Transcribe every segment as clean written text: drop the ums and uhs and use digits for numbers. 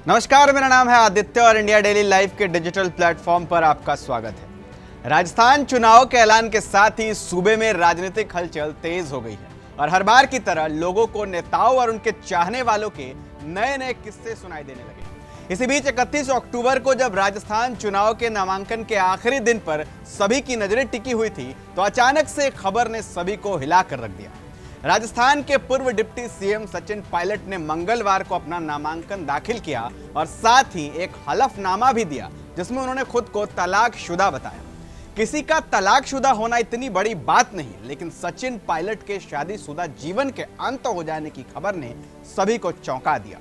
नमस्कार, मेरा नाम है आदित्य और इंडिया डेली लाइव के डिजिटल प्लेटफॉर्म पर आपका स्वागत है। राजस्थान चुनाव के ऐलान के साथ ही सूबे में राजनीतिक हलचल तेज हो गई है और हर बार की तरह लोगों को नेताओं और उनके चाहने वालों के नए नए किस्से सुनाई देने लगे। इसी बीच 31 अक्टूबर को जब राजस्थान चुनाव के नामांकन के आखिरी दिन पर सभी की नजरें टिकी हुई थी तो अचानक से एक खबर ने सभी को हिलाकर रख दिया। राजस्थान के पूर्व डिप्टी सीएम सचिन पायलट ने मंगलवार को अपना नामांकन दाखिल किया और साथ ही एक हलफनामा भी दिया जिसमें उन्होंने खुद को तलाकशुदा बताया। किसी का तलाकशुदा होना इतनी बड़ी बात नहीं, लेकिन सचिन पायलट के शादीशुदा जीवन के अंत हो जाने की खबर ने सभी को चौंका दिया,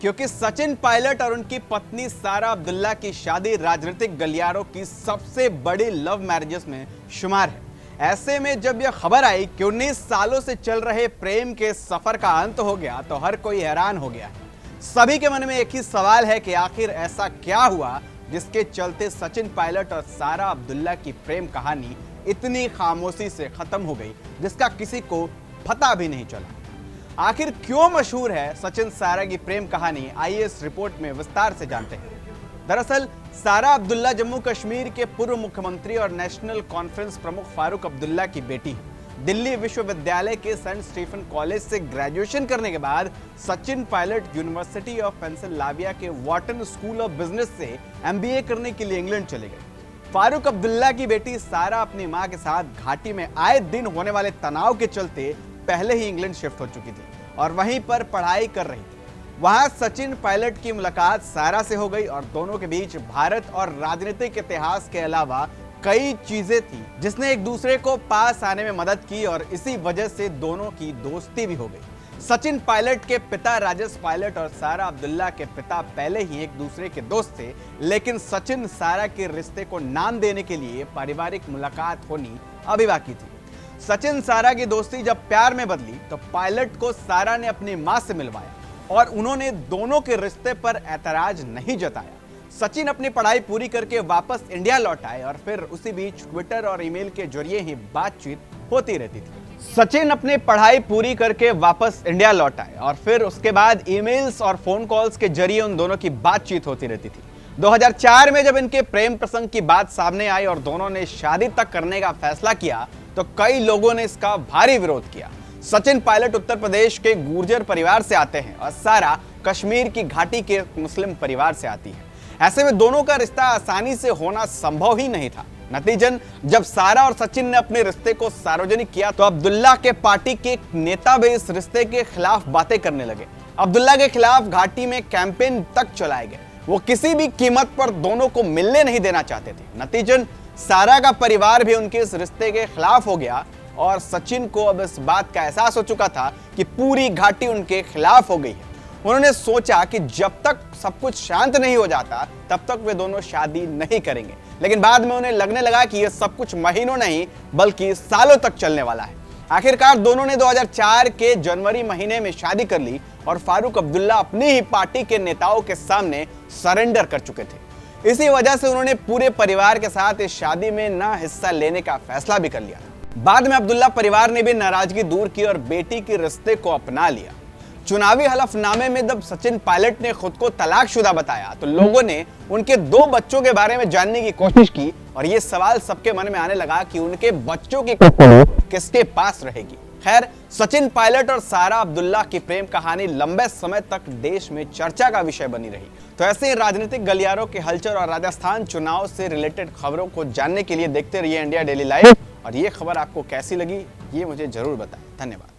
क्योंकि सचिन पायलट और उनकी पत्नी सारा अब्दुल्ला की शादी राजनीतिक गलियारों की सबसे बड़ी लव मैरिजेस में शुमार है। ऐसे में जब यह खबर आई कि 19 सालों से चल रहे प्रेम के सफर का अंत हो गया तो हर कोई हैरान हो गया है। सभी के मन में एक ही सवाल है कि आखिर ऐसा क्या हुआ जिसके चलते सचिन पायलट और सारा अब्दुल्ला की प्रेम कहानी इतनी खामोशी से खत्म हो गई, जिसका किसी को पता भी नहीं चला। आखिर क्यों मशहूर है सचिन सारा की प्रेम कहानी, आइए इस रिपोर्ट में विस्तार से जानते हैं। दरअसल सारा अब्दुल्ला जम्मू कश्मीर के पूर्व मुख्यमंत्री और नेशनल कॉन्फ्रेंस प्रमुख फारूक अब्दुल्ला की बेटी है। दिल्ली विश्वविद्यालय के सेंट स्टीफन कॉलेज से ग्रेजुएशन करने के बाद Sachin Pilot university of Pennsylvania के वॉटन स्कूल ऑफ बिजनेस से एमबीए करने के लिए इंग्लैंड चले गए। फारूक अब्दुल्ला की बेटी सारा अपनी मां के साथ घाटी में आए दिन होने वाले तनाव के चलते पहले ही इंग्लैंड शिफ्ट हो चुकी थी और वहीं पर पढ़ाई कर रही थी। वहां सचिन पायलट की मुलाकात सारा से हो गई और दोनों के बीच भारत और राजनीतिक इतिहास के अलावा कई चीजें थी जिसने एक दूसरे को पास आने में मदद की और इसी वजह से दोनों की दोस्ती भी हो गई। सचिन पायलट के पिता राजेश पायलट और सारा अब्दुल्ला के पिता पहले ही एक दूसरे के दोस्त थे, लेकिन सचिन सारा के रिश्ते को नाम देने के लिए पारिवारिक मुलाकात होनी अभी बाकी थी। सचिन सारा की दोस्ती जब प्यार में बदली तो पायलट को सारा ने अपनी मां से मिलवाया और उन्होंने दोनों के रिश्ते पर ऐतराज नहीं जताया। सचिन अपनी पढ़ाई पूरी करके वापस इंडिया लौट आए और फिर उसी बीच ट्विटर और ईमेल के जरिए ही बातचीत होती रहती थी। सचिन अपनी पढ़ाई पूरी करके वापस इंडिया लौट आए और फिर उसके बाद ईमेल्स और फोन कॉल्स के जरिए उन दोनों की बातचीत होती रहती थी। 2004 में जब इनके प्रेम प्रसंग की बात सामने आई और दोनों ने शादी तक करने का फैसला किया तो कई लोगों ने इसका भारी विरोध किया। सचिन पायलट उत्तर प्रदेश के गुर्जर परिवार से आते हैं और सारा कश्मीर की घाटी के मुस्लिम परिवार से आती है। ऐसे में दोनों का रिश्ता आसानी से होना संभव ही नहीं था। नतीजन जब सारा और सचिन ने अपने रिश्ते को सार्वजनिक किया तो अब्दुल्ला के पार्टी के नेता भी इस रिश्ते के खिलाफ बातें करने लगे। अब्दुल्ला के खिलाफ घाटी में कैंपेन तक चलाए गए। वो किसी भी कीमत पर दोनों को मिलने नहीं देना चाहते थे। नतीजन सारा का परिवार भी उनके इस रिश्ते के खिलाफ हो गया और सचिन को अब इस बात का एहसास हो चुका था कि पूरी घाटी उनके खिलाफ हो गई है। उन्होंने सोचा कि जब तक सब कुछ शांत नहीं हो जाता तब तक वे दोनों शादी नहीं करेंगे, लेकिन बाद में उन्हें लगने लगा कि यह सब कुछ महीनों नहीं बल्कि सालों तक चलने वाला है। आखिरकार दोनों ने 2004 के जनवरी महीने में शादी कर ली और फारूक अब्दुल्ला अपनी ही पार्टी के नेताओं के सामने सरेंडर कर चुके थे। इसी वजह से उन्होंने पूरे परिवार के साथ इस शादी में न हिस्सा लेने का फैसला भी कर लिया। बाद में अब्दुल्ला परिवार ने भी नाराजगी दूर की और बेटी के रिश्ते को अपना लिया। चुनावी हलफनामे में जब सचिन पायलट ने खुद को तलाकशुदा बताया तो लोगों ने उनके 2 बच्चों के बारे में जानने की कोशिश की और ये सवाल सबके मन में आने लगा कि उनके बच्चों की कस्टडी किसके पास रहेगी। खैर, सचिन पायलट और सारा अब्दुल्ला की प्रेम कहानी लंबे समय तक देश में चर्चा का विषय बनी रही। तो ऐसे ही राजनीतिक गलियारों के हलचल और राजस्थान चुनाव से रिलेटेड खबरों को जानने के लिए देखते रहिए इंडिया डेली लाइव। और ये खबर आपको कैसी लगी ये मुझे जरूर बताएं। धन्यवाद।